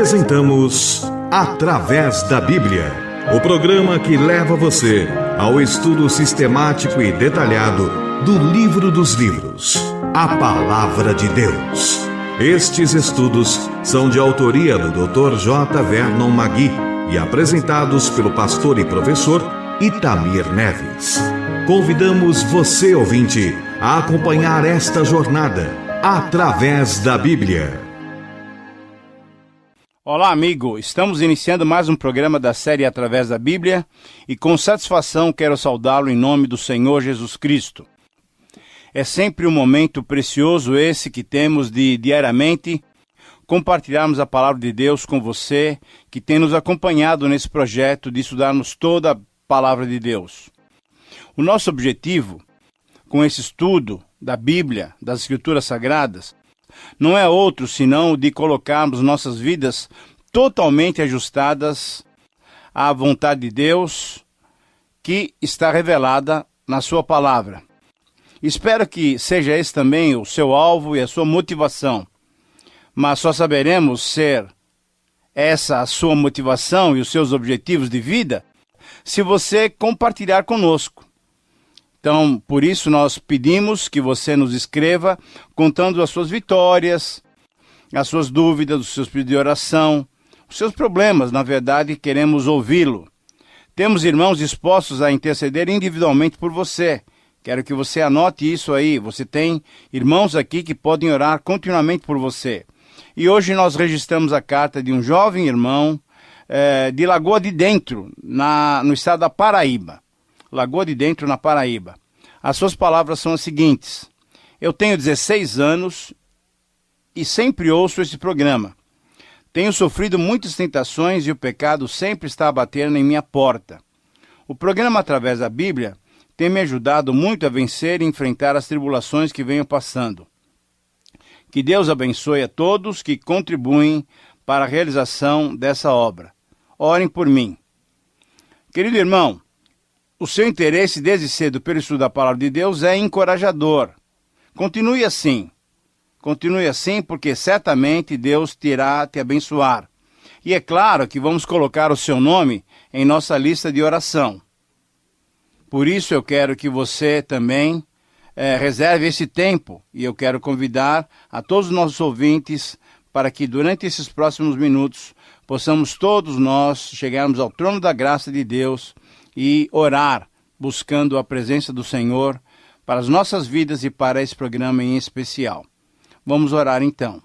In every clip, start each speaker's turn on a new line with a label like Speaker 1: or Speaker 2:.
Speaker 1: Apresentamos Através da Bíblia, o programa que leva você ao estudo sistemático e detalhado do Livro dos Livros, a Palavra de Deus. Estes estudos são de autoria do Dr. J. Vernon Magui e apresentados pelo pastor e professor Itamir Neves. Convidamos você, ouvinte, a acompanhar esta jornada através da Bíblia.
Speaker 2: Olá, amigo. Estamos iniciando mais um programa da série Através da Bíblia e com satisfação quero saudá-lo em nome do Senhor Jesus Cristo. É sempre um momento precioso esse que temos de diariamente compartilharmos a palavra de Deus com você que tem nos acompanhado nesse projeto de estudarmos toda a palavra de Deus. O nosso objetivo com esse estudo da Bíblia, das Escrituras Sagradas, não é outro senão o de colocarmos nossas vidas totalmente ajustadas à vontade de Deus que está revelada na sua palavra. Espero que seja esse também o seu alvo e a sua motivação, mas só saberemos ser essa a sua motivação e os seus objetivos de vida se você compartilhar conosco. Então, por isso nós pedimos que você nos escreva contando as suas vitórias, as suas dúvidas, os seus pedidos de oração, os seus problemas. Na verdade, queremos ouvi-lo. Temos irmãos dispostos a interceder individualmente por você. Quero que você anote isso aí. Você tem irmãos aqui que podem orar continuamente por você. E hoje nós registramos a carta de um jovem irmão de Lagoa de Dentro, no estado da Paraíba. Lagoa de Dentro, na Paraíba. As suas palavras são as seguintes: eu tenho 16 anos e sempre ouço esse programa. Tenho sofrido muitas tentações e o pecado sempre está batendo em minha porta. O programa Através da Bíblia tem me ajudado muito a vencer e enfrentar as tribulações que venho passando. Que Deus abençoe a todos que contribuem para a realização dessa obra. Orem por mim. Querido irmão, o seu interesse desde cedo pelo estudo da Palavra de Deus é encorajador. Continue assim. Continue assim porque certamente Deus irá te abençoar. E é claro que vamos colocar o seu nome em nossa lista de oração. Por isso eu quero que você também reserve esse tempo. E eu quero convidar a todos os nossos ouvintes para que durante esses próximos minutos possamos todos nós chegarmos ao trono da graça de Deus e orar, buscando a presença do Senhor para as nossas vidas e para esse programa em especial. Vamos orar então.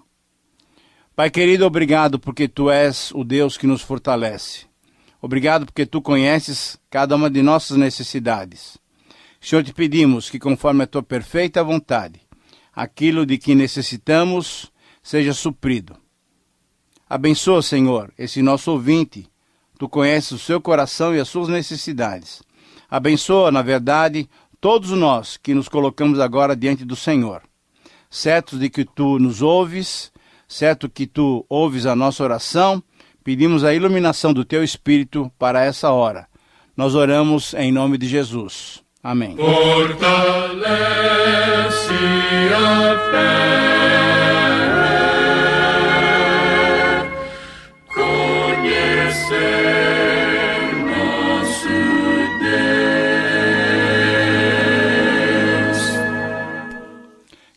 Speaker 2: Pai querido, obrigado porque Tu és o Deus que nos fortalece. Obrigado porque Tu conheces cada uma de nossas necessidades. Senhor, te pedimos que conforme a Tua perfeita vontade, aquilo de que necessitamos seja suprido. Abençoa, Senhor, esse nosso ouvinte. Tu conheces o seu coração e as suas necessidades. Abençoa, na verdade, todos nós que nos colocamos agora diante do Senhor. Certos de que Tu nos ouves, certo que Tu ouves a nossa oração, pedimos a iluminação do Teu Espírito para essa hora. Nós oramos em nome de Jesus. Amém.
Speaker 3: Fortalece a fé.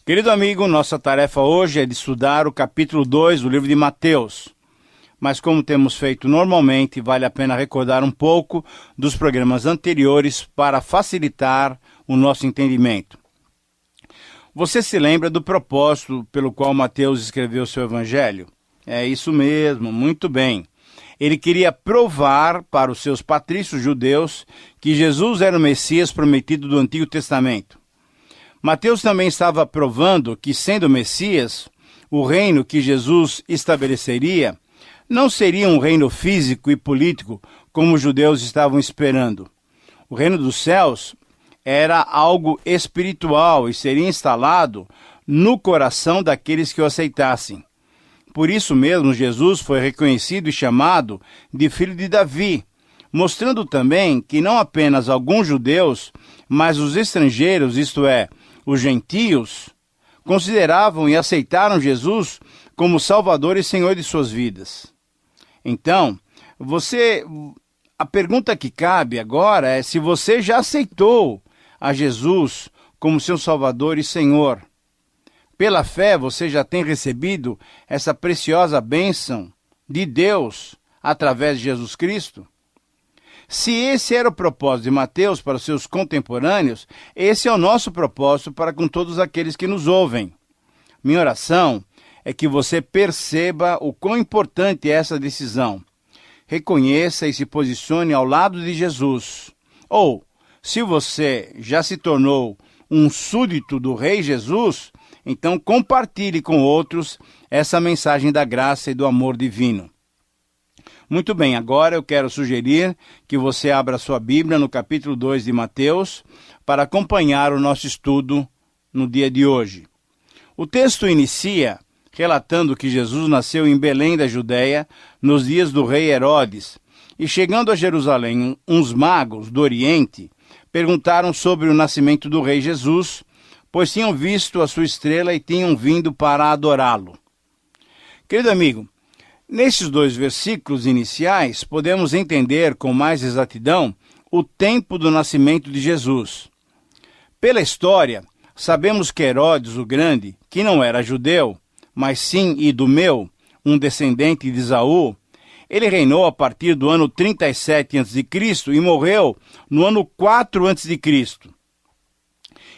Speaker 2: Querido amigo, nossa tarefa hoje é de estudar o capítulo 2 do livro de Mateus. Mas como temos feito normalmente, vale a pena recordar um pouco dos programas anteriores para facilitar o nosso entendimento. Você se lembra do propósito pelo qual Mateus escreveu seu evangelho? É isso mesmo, muito bem. Ele queria provar para os seus patrícios judeus que Jesus era o Messias prometido do Antigo Testamento. Mateus também estava provando que, sendo Messias, o reino que Jesus estabeleceria não seria um reino físico e político como os judeus estavam esperando. O reino dos céus era algo espiritual e seria instalado no coração daqueles que o aceitassem. Por isso mesmo, Jesus foi reconhecido e chamado de filho de Davi, mostrando também que não apenas alguns judeus, mas os estrangeiros, isto é, os gentios, consideravam e aceitaram Jesus como Salvador e Senhor de suas vidas. Então, a pergunta que cabe agora é se você já aceitou a Jesus como seu Salvador e Senhor. Pela fé, você já tem recebido essa preciosa bênção de Deus através de Jesus Cristo? Se esse era o propósito de Mateus para os seus contemporâneos, esse é o nosso propósito para com todos aqueles que nos ouvem. Minha oração é que você perceba o quão importante é essa decisão. Reconheça e se posicione ao lado de Jesus. Ou, se você já se tornou um súdito do Rei Jesus, então compartilhe com outros essa mensagem da graça e do amor divino. Muito bem, agora eu quero sugerir que você abra sua Bíblia no capítulo 2 de Mateus para acompanhar o nosso estudo no dia de hoje. O texto inicia relatando que Jesus nasceu em Belém da Judéia nos dias do rei Herodes. E chegando a Jerusalém, uns magos do Oriente perguntaram sobre o nascimento do rei Jesus, pois tinham visto a sua estrela e tinham vindo para adorá-lo. Querido amigo, nesses 2 versículos iniciais, podemos entender com mais exatidão o tempo do nascimento de Jesus. Pela história, sabemos que Herodes o Grande, que não era judeu, mas sim Idumeu, um descendente de Esaú, ele reinou a partir do ano 37 a.C. e morreu no ano 4 a.C.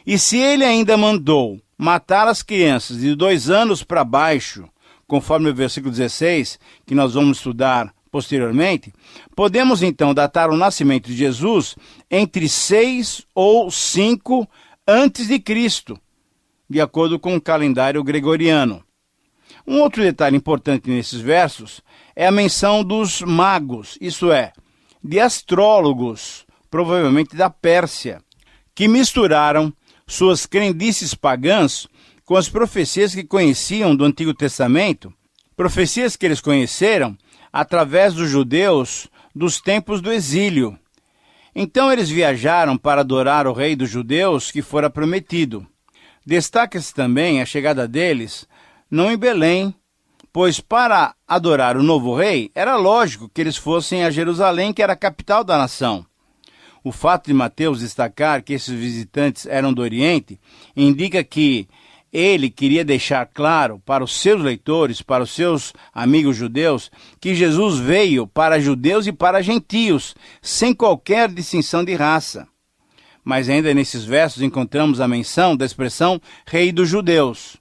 Speaker 2: E se ele ainda mandou matar as crianças de 2 anos para baixo, conforme o versículo 16, que nós vamos estudar posteriormente, podemos então datar o nascimento de Jesus entre 6 ou 5 antes de Cristo, de acordo com o calendário gregoriano. Um outro detalhe importante nesses versos é a menção dos magos, isto é, de astrólogos, provavelmente da Pérsia, que misturaram suas crendices pagãs com as profecias que conheciam do Antigo Testamento, profecias que eles conheceram através dos judeus dos tempos do exílio. Então eles viajaram para adorar o rei dos judeus que fora prometido. Destaca-se também a chegada deles, não em Belém, pois para adorar o novo rei, era lógico que eles fossem a Jerusalém, que era a capital da nação. O fato de Mateus destacar que esses visitantes eram do Oriente indica que ele queria deixar claro para os seus leitores, para os seus amigos judeus, que Jesus veio para judeus e para gentios, sem qualquer distinção de raça. Mas ainda nesses versos encontramos a menção da expressão Rei dos Judeus.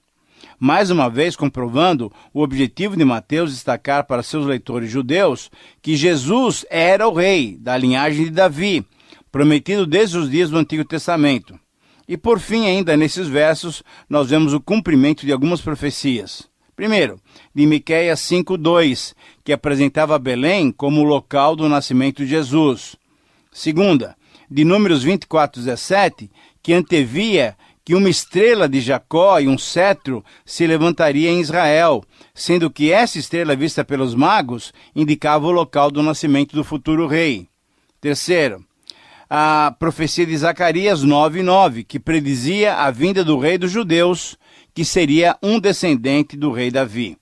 Speaker 2: Mais uma vez comprovando o objetivo de Mateus destacar para seus leitores judeus que Jesus era o rei da linhagem de Davi, prometido desde os dias do Antigo Testamento. E por fim, ainda nesses versos, nós vemos o cumprimento de algumas profecias. Primeiro, de Miqueias 5:2, que apresentava Belém como o local do nascimento de Jesus. Segunda, de Números 24:17, que antevia que uma estrela de Jacó e um cetro se levantaria em Israel, sendo que essa estrela vista pelos magos indicava o local do nascimento do futuro rei. Terceiro, a profecia de Zacarias 9:9, que predizia a vinda do rei dos judeus, que seria um descendente do rei Davi.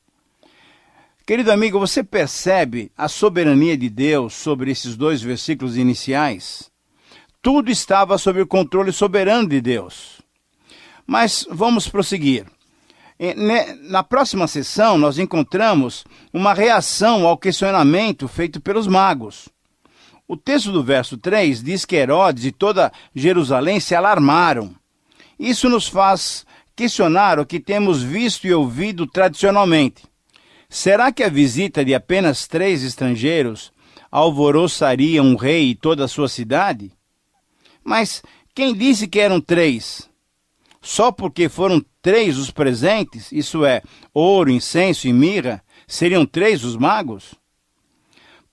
Speaker 2: Querido amigo, você percebe a soberania de Deus sobre esses 2 versículos iniciais? Tudo estava sob o controle soberano de Deus. Mas vamos prosseguir. Na próxima sessão, nós encontramos uma reação ao questionamento feito pelos magos. O texto do verso 3 diz que Herodes e toda Jerusalém se alarmaram. Isso nos faz questionar o que temos visto e ouvido tradicionalmente. Será que a visita de apenas 3 estrangeiros alvoroçaria um rei e toda a sua cidade? Mas quem disse que eram 3? Só porque foram 3 os presentes, isso é, ouro, incenso e mirra, seriam 3 os magos?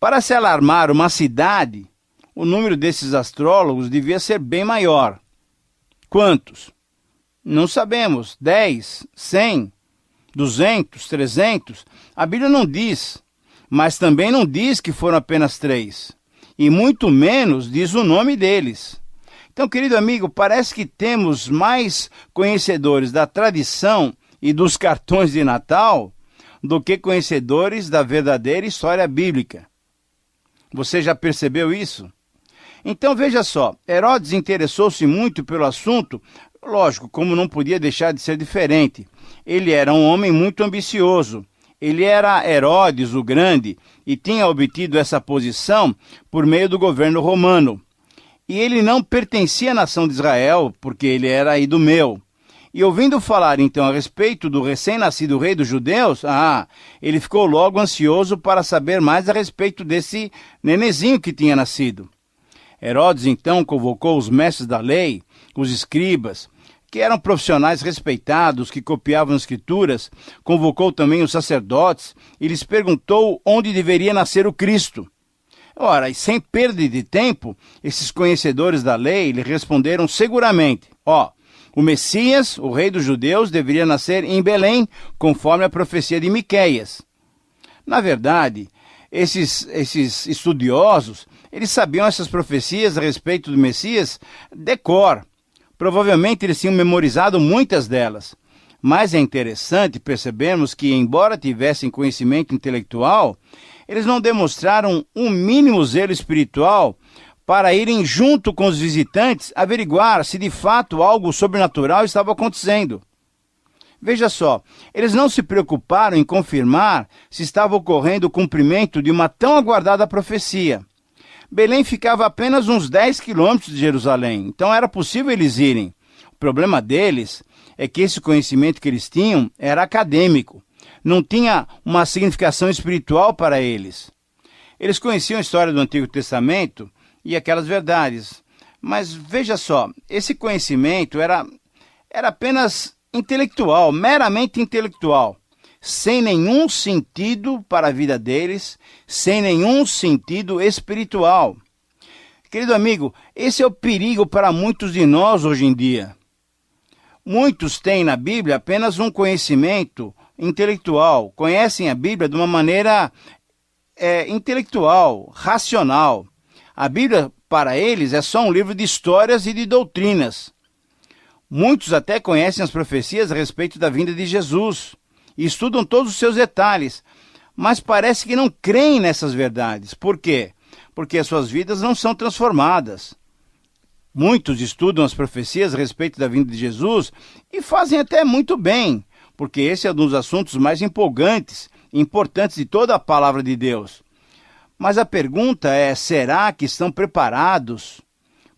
Speaker 2: Para se alarmar uma cidade, o número desses astrólogos devia ser bem maior. Quantos? Não sabemos. 10, 100, 200, 300? A Bíblia não diz, mas também não diz que foram apenas 3. E muito menos diz o nome deles. Então, querido amigo, parece que temos mais conhecedores da tradição e dos cartões de Natal do que conhecedores da verdadeira história bíblica. Você já percebeu isso? Então veja só, Herodes interessou-se muito pelo assunto, lógico, como não podia deixar de ser diferente. Ele era um homem muito ambicioso. Ele era Herodes o Grande e tinha obtido essa posição por meio do governo romano. E ele não pertencia à nação de Israel, porque ele era idumeu. E ouvindo falar então a respeito do recém-nascido rei dos judeus, ele ficou logo ansioso para saber mais a respeito desse nenezinho que tinha nascido. Herodes então convocou os mestres da lei, os escribas, que eram profissionais respeitados, que copiavam as escrituras, convocou também os sacerdotes e lhes perguntou onde deveria nascer o Cristo. Ora, e sem perda de tempo, esses conhecedores da lei lhe responderam seguramente, o Messias, o rei dos judeus, deveria nascer em Belém, conforme a profecia de Miqueias. Na verdade, esses estudiosos, eles sabiam essas profecias a respeito do Messias de cor. Provavelmente eles tinham memorizado muitas delas. Mas é interessante percebermos que, embora tivessem conhecimento intelectual, eles não demonstraram um mínimo zelo espiritual para irem junto com os visitantes averiguar se de fato algo sobrenatural estava acontecendo. Veja só, eles não se preocuparam em confirmar se estava ocorrendo o cumprimento de uma tão aguardada profecia. Belém ficava a apenas uns 10 quilômetros de Jerusalém, então era possível eles irem. O problema deles é que esse conhecimento que eles tinham era acadêmico, não tinha uma significação espiritual para eles. Eles conheciam a história do Antigo Testamento e aquelas verdades, mas veja só, esse conhecimento era apenas intelectual, meramente intelectual, sem nenhum sentido para a vida deles, sem nenhum sentido espiritual. Querido amigo, esse é o perigo para muitos de nós hoje em dia. Muitos têm na Bíblia apenas um conhecimento intelectual, conhecem a Bíblia de uma maneira intelectual, racional. A Bíblia, para eles, é só um livro de histórias e de doutrinas. Muitos até conhecem as profecias a respeito da vinda de Jesus e estudam todos os seus detalhes, mas parece que não creem nessas verdades. Por quê? Porque as suas vidas não são transformadas. Muitos estudam as profecias a respeito da vinda de Jesus e fazem até muito bem, porque esse é um dos assuntos mais empolgantes e importantes de toda a palavra de Deus. Mas a pergunta é, será que estão preparados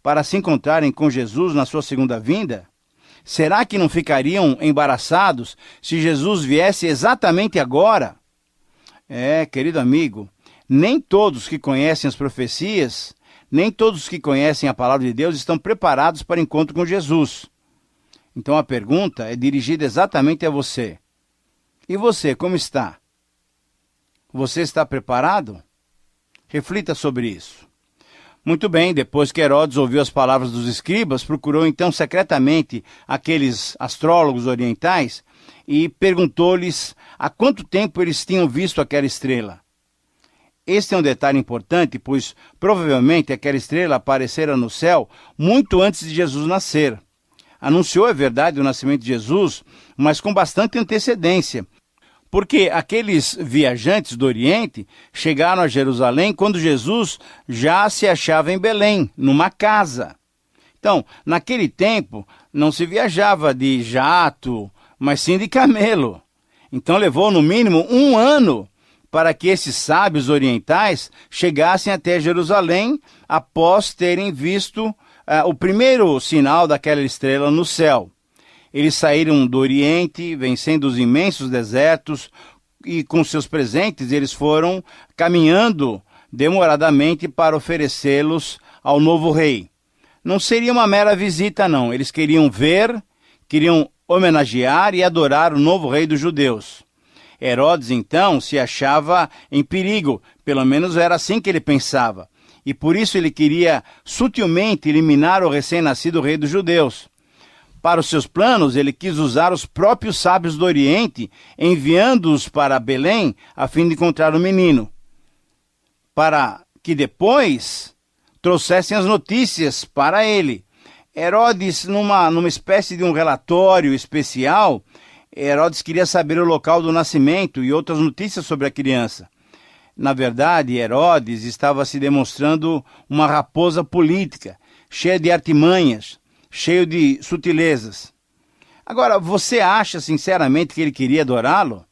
Speaker 2: para se encontrarem com Jesus na sua segunda vinda? Será que não ficariam embaraçados se Jesus viesse exatamente agora? Querido amigo, nem todos que conhecem as profecias, nem todos que conhecem a palavra de Deus estão preparados para o encontro com Jesus. Então a pergunta é dirigida exatamente a você. E você, como está? Você está preparado? Reflita sobre isso. Muito bem, depois que Herodes ouviu as palavras dos escribas, procurou então secretamente aqueles astrólogos orientais e perguntou-lhes há quanto tempo eles tinham visto aquela estrela. Este é um detalhe importante, pois provavelmente aquela estrela aparecera no céu muito antes de Jesus nascer. Anunciou, é verdade, o nascimento de Jesus, mas com bastante antecedência, porque aqueles viajantes do Oriente chegaram a Jerusalém quando Jesus já se achava em Belém, numa casa. Então, naquele tempo, não se viajava de jato, mas sim de camelo. Então, levou no mínimo 1 ano para que esses sábios orientais chegassem até Jerusalém após terem visto o primeiro sinal daquela estrela no céu. Eles saíram do Oriente, vencendo os imensos desertos, e com seus presentes eles foram caminhando demoradamente para oferecê-los ao novo rei. Não seria uma mera visita, não. Eles queriam ver, queriam homenagear e adorar o novo rei dos judeus. Herodes, então, se achava em perigo, pelo menos era assim que ele pensava. E por isso ele queria sutilmente eliminar o recém-nascido rei dos judeus. Para os seus planos, ele quis usar os próprios sábios do Oriente, enviando-os para Belém, a fim de encontrar o menino, para que depois trouxessem as notícias para ele. Herodes, numa espécie de um relatório especial, Herodes queria saber o local do nascimento e outras notícias sobre a criança. Na verdade, Herodes estava se demonstrando uma raposa política, cheia de artimanhas, cheio de sutilezas. Agora, você acha sinceramente que ele queria adorá-lo?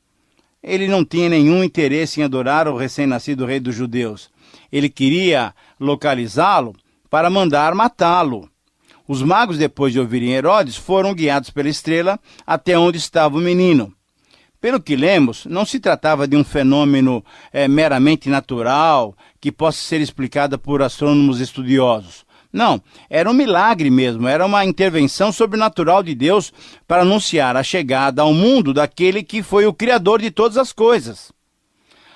Speaker 2: Ele não tinha nenhum interesse em adorar o recém-nascido rei dos judeus. Ele queria localizá-lo para mandar matá-lo. Os magos, depois de ouvirem Herodes, foram guiados pela estrela até onde estava o menino. Pelo que lemos, não se tratava de um fenômeno meramente natural, que possa ser explicado por astrônomos estudiosos. Não, era um milagre mesmo, era uma intervenção sobrenatural de Deus para anunciar a chegada ao mundo daquele que foi o Criador de todas as coisas.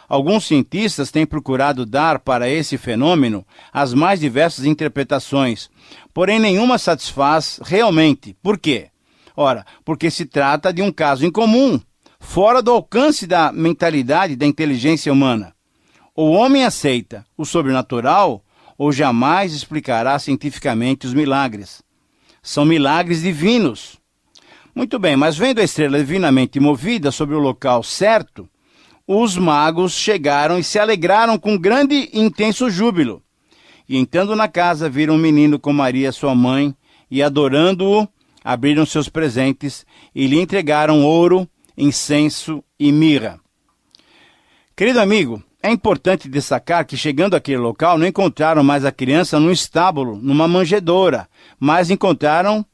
Speaker 2: Alguns cientistas têm procurado dar para esse fenômeno as mais diversas interpretações, porém nenhuma satisfaz realmente. Por quê? Ora, porque se trata de um caso incomum, fora do alcance da mentalidade da inteligência humana. O homem aceita o sobrenatural ou jamais explicará cientificamente os milagres. São milagres divinos. Muito bem, mas vendo a estrela divinamente movida sobre o local certo, os magos chegaram e se alegraram com grande e intenso júbilo. E entrando na casa, viram um menino com Maria, sua mãe, e adorando-o, abriram seus presentes e lhe entregaram ouro, incenso e mirra. Querido amigo, é importante destacar que, chegando àquele local, não encontraram mais a criança num estábulo, numa manjedoura, mas encontraram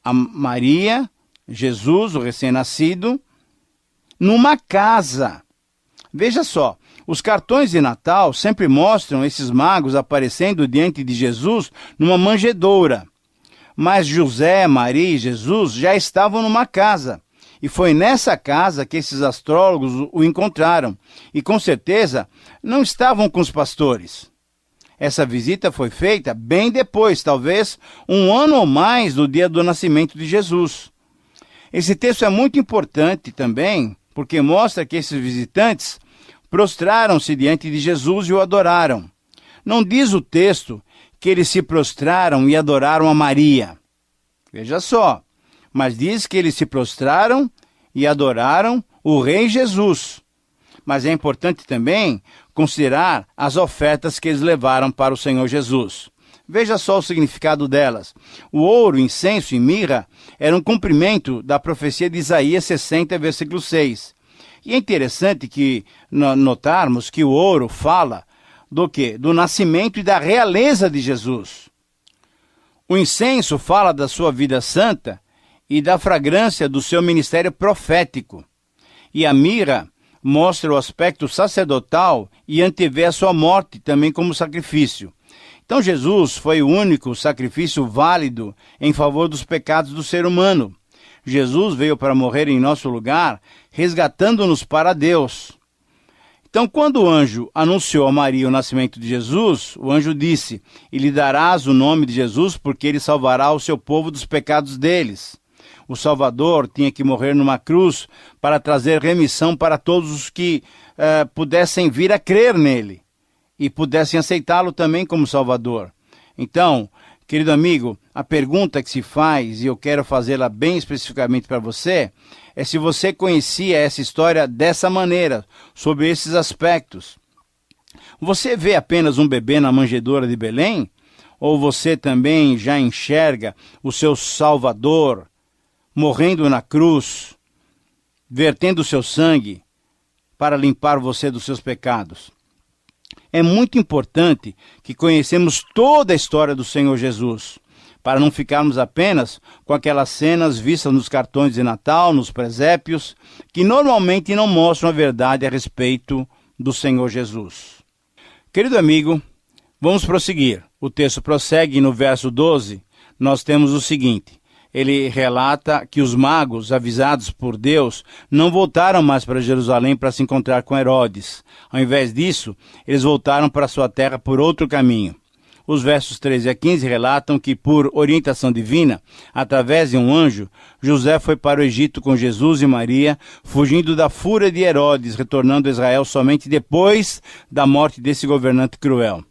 Speaker 2: a Maria, Jesus, o recém-nascido, numa casa. Veja só, os cartões de Natal sempre mostram esses magos aparecendo diante de Jesus numa manjedoura. Mas José, Maria e Jesus já estavam numa casa. E foi nessa casa que esses astrólogos o encontraram. E com certeza não estavam com os pastores. Essa visita foi feita bem depois, talvez um ano ou mais do dia do nascimento de Jesus. Esse texto é muito importante também, porque mostra que esses visitantes prostraram-se diante de Jesus e o adoraram. Não diz o texto que eles se prostraram e adoraram a Maria. Veja só, mas diz que eles se prostraram e adoraram o Rei Jesus. Mas é importante também considerar as ofertas que eles levaram para o Senhor Jesus. Veja só o significado delas. O ouro, incenso e mirra eram um cumprimento da profecia de Isaías 60, versículo 6. E é interessante que notarmos que o ouro fala do quê? Do nascimento e da realeza de Jesus. O incenso fala da sua vida santa e da fragrância do seu ministério profético. E a mirra mostra o aspecto sacerdotal e antevê a sua morte também como sacrifício. Então Jesus foi o único sacrifício válido em favor dos pecados do ser humano. Jesus veio para morrer em nosso lugar, resgatando-nos para Deus. Então, quando o anjo anunciou a Maria o nascimento de Jesus, o anjo disse: "E lhe darás o nome de Jesus, porque ele salvará o seu povo dos pecados deles." O Salvador tinha que morrer numa cruz para trazer remissão para todos os que pudessem vir a crer nele e pudessem aceitá-lo também como Salvador. Então, querido amigo, a pergunta que se faz, e eu quero fazê-la bem especificamente para você, é se você conhecia essa história dessa maneira, sobre esses aspectos. Você vê apenas um bebê na manjedoura de Belém? Ou você também já enxerga o seu Salvador morrendo na cruz, vertendo o seu sangue para limpar você dos seus pecados? É muito importante que conhecemos toda a história do Senhor Jesus, para não ficarmos apenas com aquelas cenas vistas nos cartões de Natal, nos presépios, que normalmente não mostram a verdade a respeito do Senhor Jesus. Querido amigo, vamos prosseguir. O texto prossegue no verso 12, nós temos o seguinte: ele relata que os magos, avisados por Deus, não voltaram mais para Jerusalém para se encontrar com Herodes. Ao invés disso, eles voltaram para sua terra por outro caminho. Os versos 13 a 15 relatam que, por orientação divina, através de um anjo, José foi para o Egito com Jesus e Maria, fugindo da fúria de Herodes, retornando a Israel somente depois da morte desse governante cruel.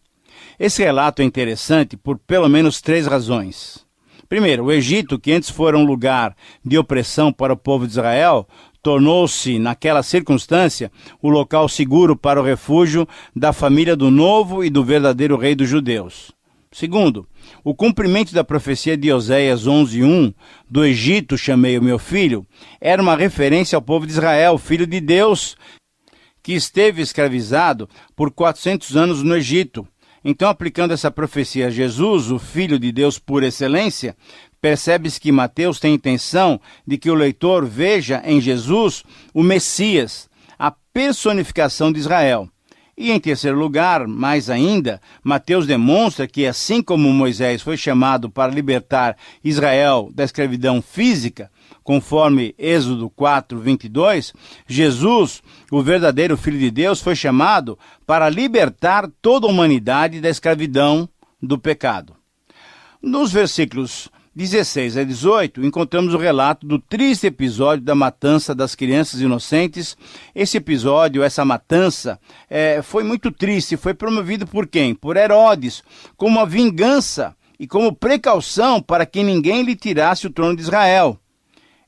Speaker 2: Esse relato é interessante por pelo menos 3 razões. Primeiro, o Egito, que antes fora um lugar de opressão para o povo de Israel, tornou-se, naquela circunstância, o local seguro para o refúgio da família do novo e do verdadeiro rei dos judeus. Segundo, o cumprimento da profecia de Oséias 11:1, do Egito chamei o meu filho, era uma referência ao povo de Israel, filho de Deus, que esteve escravizado por 400 anos no Egito. Então, aplicando essa profecia a Jesus, o Filho de Deus por excelência, percebe-se que Mateus tem intenção de que o leitor veja em Jesus o Messias, a personificação de Israel. E em terceiro lugar, mais ainda, Mateus demonstra que, assim como Moisés foi chamado para libertar Israel da escravidão física, conforme Êxodo 4:22, Jesus, o verdadeiro Filho de Deus, foi chamado para libertar toda a humanidade da escravidão do pecado. Nos versículos 16 a 18, encontramos o relato do triste episódio da matança das crianças inocentes. Esse episódio, essa matança, foi muito triste. Foi promovido por quem? Por Herodes, como uma vingança e como precaução para que ninguém lhe tirasse o trono de Israel.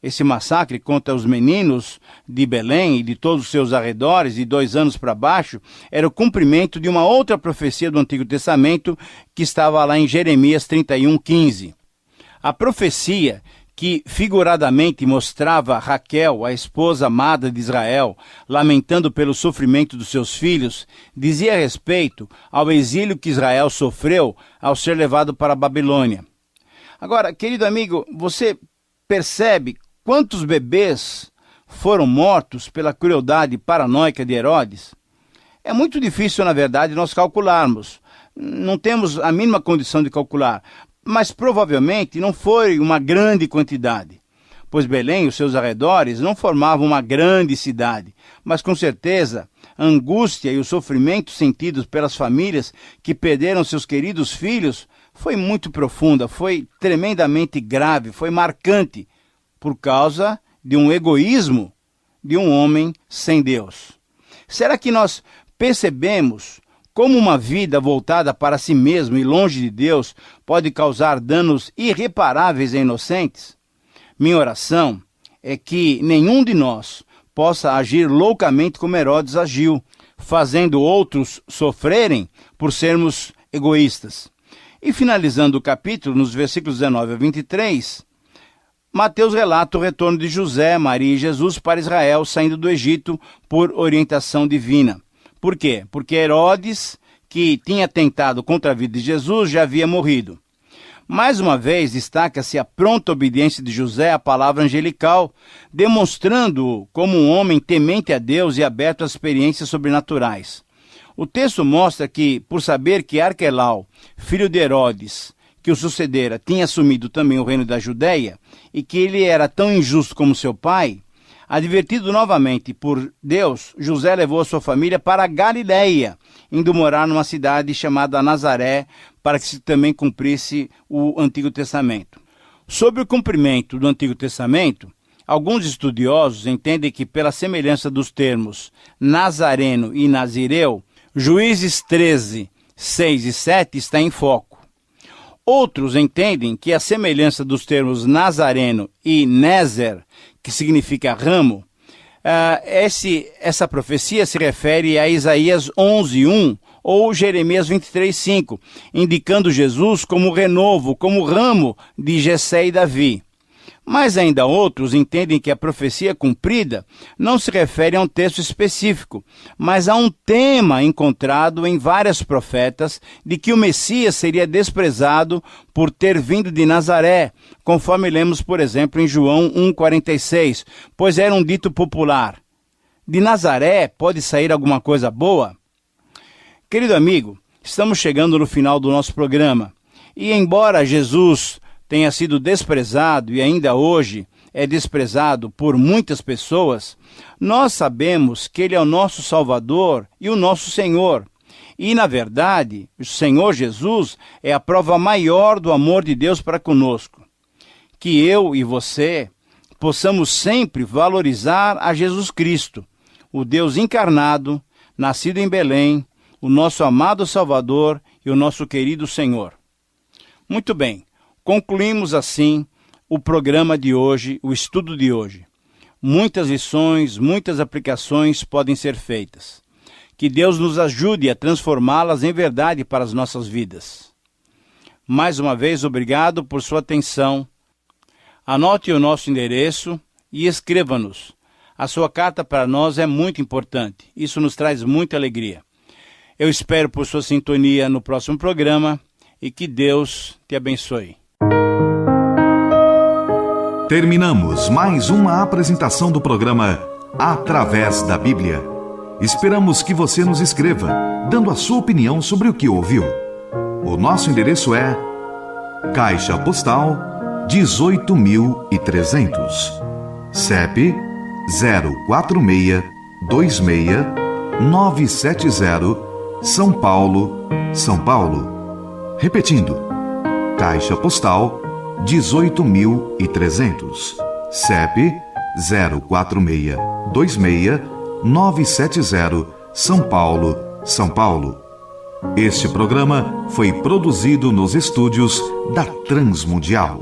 Speaker 2: Esse massacre contra os meninos de Belém e de todos os seus arredores, de 2 anos para baixo, era o cumprimento de uma outra profecia do Antigo Testamento que estava lá em Jeremias 31:15. A profecia que figuradamente mostrava Raquel, a esposa amada de Israel, lamentando pelo sofrimento dos seus filhos, dizia respeito ao exílio que Israel sofreu ao ser levado para a Babilônia. Agora, querido amigo, você percebe quantos bebês foram mortos pela crueldade paranoica de Herodes? É muito difícil, na verdade, nós calcularmos. Não temos a mínima condição de calcular. Mas provavelmente não foi uma grande quantidade, pois Belém e os seus arredores não formavam uma grande cidade, mas com certeza a angústia e o sofrimento sentidos pelas famílias que perderam seus queridos filhos foi muito profunda, foi tremendamente grave, foi marcante, por causa de um egoísmo de um homem sem Deus. Será que nós percebemos como uma vida voltada para si mesmo e longe de Deus pode causar danos irreparáveis a inocentes? Minha oração é que nenhum de nós possa agir loucamente como Herodes agiu, fazendo outros sofrerem por sermos egoístas. E finalizando o capítulo, nos versículos 19 a 23, Mateus relata o retorno de José, Maria e Jesus para Israel, saindo do Egito por orientação divina. Por quê? Porque Herodes, que tinha tentado contra a vida de Jesus, já havia morrido. Mais uma vez, destaca-se a pronta obediência de José à palavra angelical, demonstrando-o como um homem temente a Deus e aberto às experiências sobrenaturais. O texto mostra que, por saber que Arquelau, filho de Herodes, que o sucedera, tinha assumido também o reino da Judéia, e que ele era tão injusto como seu pai, advertido novamente por Deus, José levou a sua família para a Galileia, indo morar numa cidade chamada Nazaré, para que se também cumprisse o Antigo Testamento. Sobre o cumprimento do Antigo Testamento, alguns estudiosos entendem que, pela semelhança dos termos nazareno e nazireu, Juízes 13, 6 e 7 está em foco. Outros entendem que a semelhança dos termos nazareno e nézer, que significa ramo, essa profecia se refere a Isaías 11:1 ou Jeremias 23:5, indicando Jesus como renovo, como ramo de Jessé e Davi. Mas ainda outros entendem que a profecia cumprida não se refere a um texto específico, mas a um tema encontrado em vários profetas de que o Messias seria desprezado por ter vindo de Nazaré, conforme lemos, por exemplo, em João 1,46, pois era um dito popular: de Nazaré pode sair alguma coisa boa? Querido amigo, estamos chegando no final do nosso programa, e embora Jesus tenha sido desprezado e ainda hoje é desprezado por muitas pessoas, nós sabemos que Ele é o nosso Salvador e o nosso Senhor. E, na verdade, o Senhor Jesus é a prova maior do amor de Deus para conosco. Que eu e você possamos sempre valorizar a Jesus Cristo, o Deus encarnado, nascido em Belém, o nosso amado Salvador e o nosso querido Senhor. Muito bem. Concluímos assim o programa de hoje, o estudo de hoje. Muitas lições, muitas aplicações podem ser feitas. Que Deus nos ajude a transformá-las em verdade para as nossas vidas. Mais uma vez, obrigado por sua atenção. Anote o nosso endereço e escreva-nos. A sua carta para nós é muito importante. Isso nos traz muita alegria. Eu espero por sua sintonia no próximo programa e que Deus te abençoe.
Speaker 1: Terminamos mais uma apresentação do programa Através da Bíblia. Esperamos que você nos escreva, dando a sua opinião sobre o que ouviu. O nosso endereço é Caixa Postal 18.300, CEP 04626-970, São Paulo, São Paulo. Repetindo, Caixa Postal 18.300, CEP 04626-970, São Paulo, São Paulo. Este programa foi produzido nos estúdios da Transmundial.